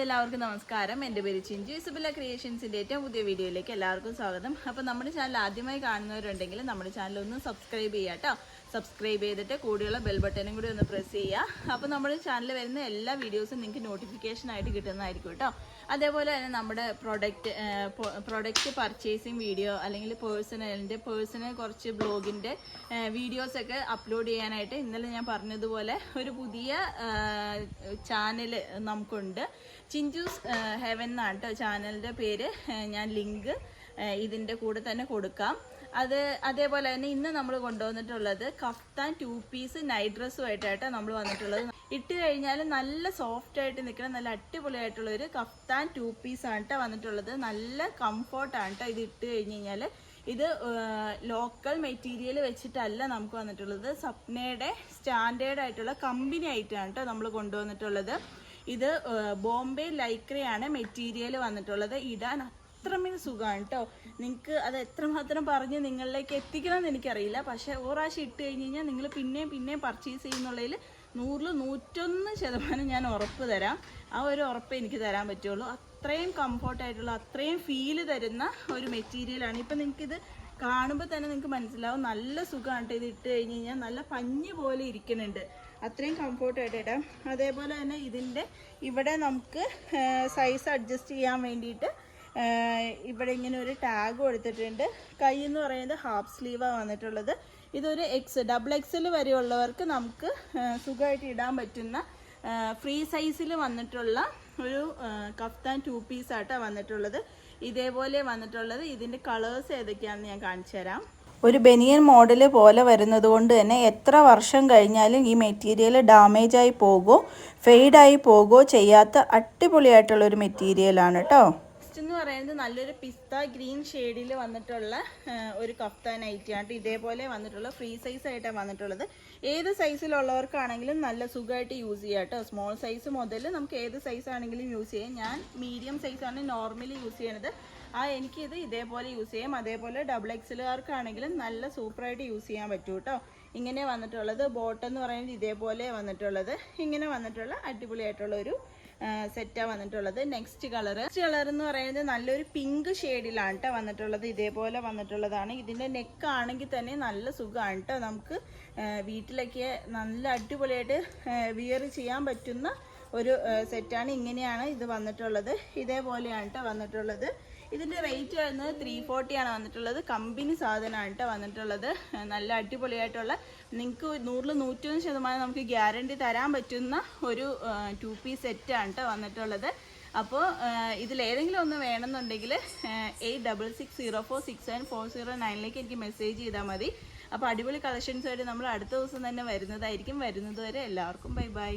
എല്ലാവർക്കും നമസ്കാരം. എൻ്റെ പേര് ചിഞ്ചു. ഇസബെല്ല ക്രിയേഷൻസിൻ്റെ ഏറ്റവും പുതിയ വീഡിയോയിലേക്ക് എല്ലാവർക്കും സ്വാഗതം. അപ്പോൾ നമ്മുടെ ചാനൽ ആദ്യമായി കാണുന്നവരുണ്ടെങ്കിൽ നമ്മുടെ ചാനൽ ഒന്ന് സബ്സ്ക്രൈബ് ചെയ്യുക കേട്ടോ. സബ്സ്ക്രൈബ് ചെയ്തിട്ട് കൂടിയുള്ള ബെൽ ബട്ടനും കൂടി ഒന്ന് പ്രസ് ചെയ്യുക. അപ്പോൾ നമ്മുടെ ചാനലിൽ വരുന്ന എല്ലാ വീഡിയോസും നിങ്ങൾക്ക് നോട്ടിഫിക്കേഷനായിട്ട് കിട്ടുന്നതായിരിക്കും കേട്ടോ. അതേപോലെ തന്നെ നമ്മുടെ പ്രൊഡക്റ്റ് പർച്ചേസിങ് വീഡിയോ അല്ലെങ്കിൽ പേഴ്സണൽ കുറച്ച് ബ്ലോഗിൻ്റെ വീഡിയോസൊക്കെ അപ്ലോഡ് ചെയ്യാനായിട്ട് ഇന്നലെ ഞാൻ പറഞ്ഞതുപോലെ ഒരു പുതിയ ചാനൽ നമുക്കുണ്ട്. ചിഞ്ചൂസ് ഹെവൻ എന്നാണ് കേട്ടോ ചാനലിൻ്റെ പേര്. ഞാൻ ലിങ്ക് ഇതിൻ്റെ കൂടെ തന്നെ കൊടുക്കാം. അതേപോലെ തന്നെ ഇന്ന് നമ്മൾ കൊണ്ടുവന്നിട്ടുള്ളത് കഫ്താൻ 2 പീസ് നൈറ്റ് ഡ്രസ്സുമായിട്ടാണ് നമ്മൾ വന്നിട്ടുള്ളത്. ഇട്ട് കഴിഞ്ഞാൽ നല്ല സോഫ്റ്റ് ആയിട്ട് നിൽക്കണം, നല്ല അടിപൊളിയായിട്ടുള്ളൊരു കഫ്താൻ 2 പീസാണ് കേട്ടോ വന്നിട്ടുള്ളത്. നല്ല കംഫോർട്ടാണ് കേട്ടോ ഇത് ഇട്ട് കഴിഞ്ഞ് കഴിഞ്ഞാൽ. ഇത് ലോക്കൽ മെറ്റീരിയൽ വെച്ചിട്ടല്ല നമുക്ക് വന്നിട്ടുള്ളത്. സപ്നയുടെ സ്റ്റാൻഡേർഡ് ആയിട്ടുള്ള കമ്പനി ആയിട്ടാണ് കേട്ടോ നമ്മൾ കൊണ്ടുവന്നിട്ടുള്ളത്. ഇത് ബോംബെ ലൈക്രയാണ് മെറ്റീരിയൽ വന്നിട്ടുള്ളത്. ഇടാൻ അത്രമേൽ സുഖമാണ് കേട്ടോ. നിങ്ങൾക്ക് അത് എത്രമാത്രം പറഞ്ഞ് നിങ്ങളിലേക്ക് എത്തിക്കണമെന്ന് എനിക്കറിയില്ല. പക്ഷേ ഒരാഴ്ച ഇട്ട് കഴിഞ്ഞ് കഴിഞ്ഞാൽ നിങ്ങൾ പിന്നെയും പർച്ചേസ് ചെയ്യുന്നുള്ളതിൽ 101% ഞാൻ ഉറപ്പ് തരാം. ആ ഒരു ഉറപ്പ് എനിക്ക് തരാൻ പറ്റുള്ളൂ. അത്രയും കംഫോർട്ടായിട്ടുള്ള അത്രയും ഫീല് തരുന്ന ഒരു മെറ്റീരിയലാണ്. ഇപ്പം നിങ്ങൾക്കിത് കാണുമ്പോൾ തന്നെ നിങ്ങൾക്ക് മനസ്സിലാവും നല്ല സുഖമാണ്. ഇത് ഇട്ട് കഴിഞ്ഞ് കഴിഞ്ഞാൽ നല്ല പഞ്ഞ് പോലെ ഇരിക്കുന്നുണ്ട്. അത്രയും കംഫോർട്ടായിട്ട് ഇടാം. അതേപോലെ തന്നെ ഇതിൻ്റെ ഇവിടെ നമുക്ക് സൈസ് അഡ്ജസ്റ്റ് ചെയ്യാൻ വേണ്ടിയിട്ട് ഇവിടെ ഇങ്ങനെ ഒരു ടാഗ് കൊടുത്തിട്ടുണ്ട്. കൈ എന്ന് പറയുന്നത് ഹാഫ് സ്ലീവാണ് വന്നിട്ടുള്ളത്. ഇതൊരു ഡബിൾ XL വരെയുള്ളവർക്ക് നമുക്ക് സുഖമായിട്ട് ഇടാൻ പറ്റുന്ന ഫ്രീ സൈസിൽ വന്നിട്ടുള്ള ഒരു കഫ്താൻ 2 പീസായിട്ടാണ് വന്നിട്ടുള്ളത്. ഇതേപോലെ വന്നിട്ടുള്ളത്. ഇതിൻ്റെ കളേഴ്സ് ഏതൊക്കെയാണെന്ന് ഞാൻ കാണിച്ചു തരാം. ഒരു ബനിയൻ മോഡൽ പോലെ വരുന്നത് കൊണ്ട് തന്നെ എത്ര വർഷം കഴിഞ്ഞാലും ഈ മെറ്റീരിയൽ ഡാമേജായി പോകുമോ ഫെയ്ഡായി പോകുമോ ചെയ്യാത്ത അടിപൊളിയായിട്ടുള്ളൊരു മെറ്റീരിയലാണ് കേട്ടോ. എന്ന് പറയുന്നത് നല്ലൊരു പിസ്ത ഗ്രീൻ ഷെയ്ഡിൽ വന്നിട്ടുള്ള ഒരു കഫ്താൻ നൈറ്റിയാണ്. ഇതേപോലെ വന്നിട്ടുള്ള ഫ്രീ സൈസ് ആയിട്ടാണ് വന്നിട്ടുള്ളത്. ഏത് സൈസിലുള്ളവർക്കാണെങ്കിലും നല്ല സുഖമായിട്ട് യൂസ് ചെയ്യാം കേട്ടോ. സ്മോൾ സൈസ് മുതൽ നമുക്ക് ഏത് സൈസ് ആണെങ്കിലും യൂസ് ചെയ്യാം. ഞാൻ മീഡിയം സൈസാണ് നോർമലി യൂസ് ചെയ്യണത്. എനിക്കിത് ഇതേപോലെ യൂസ് ചെയ്യാം. അതേപോലെ ഡബിൾ XLകാർക്കാണെങ്കിലും നല്ല സൂപ്പറായിട്ട് യൂസ് ചെയ്യാൻ പറ്റും കേട്ടോ. ഇങ്ങനെ വന്നിട്ടുള്ളത്. ബോട്ടം എന്ന് പറയുന്നത് ഇതേപോലെ വന്നിട്ടുള്ളത്. ഇങ്ങനെ വന്നിട്ടുള്ള അടിപൊളിയായിട്ടുള്ള ഒരു സെറ്റാണ് വന്നിട്ടുള്ളത്. നെക്സ്റ്റ് കളർ എന്ന് പറയുന്നത് നല്ലൊരു പിങ്ക് ഷെയ്ഡിലാണ് കേട്ടോ വന്നിട്ടുള്ളത്. ഇതേപോലെ വന്നിട്ടുള്ളതാണ്. ഇതിൻ്റെ നെക്ക് ആണെങ്കിൽ തന്നെ നല്ല സുഖമാണ് കേട്ടോ. നമുക്ക് വീട്ടിലൊക്കെ നല്ല അടിപൊളിയായിട്ട് വിയർ ചെയ്യാൻ പറ്റുന്ന ഒരു സെറ്റാണ്. ഇങ്ങനെയാണ് ഇത് വന്നിട്ടുള്ളത്. ഇതേപോലെയാണ് കേട്ടോ വന്നിട്ടുള്ളത്. ഇതിൻ്റെ റേറ്റ് വരുന്നത് 340 ആണ് വന്നിട്ടുള്ളത്. കമ്പനി സാധനമാണ് കേട്ടോ വന്നിട്ടുള്ളത്. നല്ല അടിപൊളിയായിട്ടുള്ള നിങ്ങൾക്ക് 100-101% നമുക്ക് ഗ്യാരണ്ടി തരാൻ പറ്റുന്ന ഒരു 2 പീസ് സെറ്റാണ് കേട്ടോ വന്നിട്ടുള്ളത്. അപ്പോൾ ഇതിലേതെങ്കിലും ഒന്ന് വേണമെന്നുണ്ടെങ്കിൽ 8660467409 എനിക്ക് മെസ്സേജ് ചെയ്താൽ മതി. അപ്പോൾ അടിപൊളി കളക്ഷൻസായിട്ട് നമ്മൾ അടുത്ത ദിവസം തന്നെ വരുന്നതായിരിക്കും. വരുന്നത് വരെ എല്ലാവർക്കും ബൈ.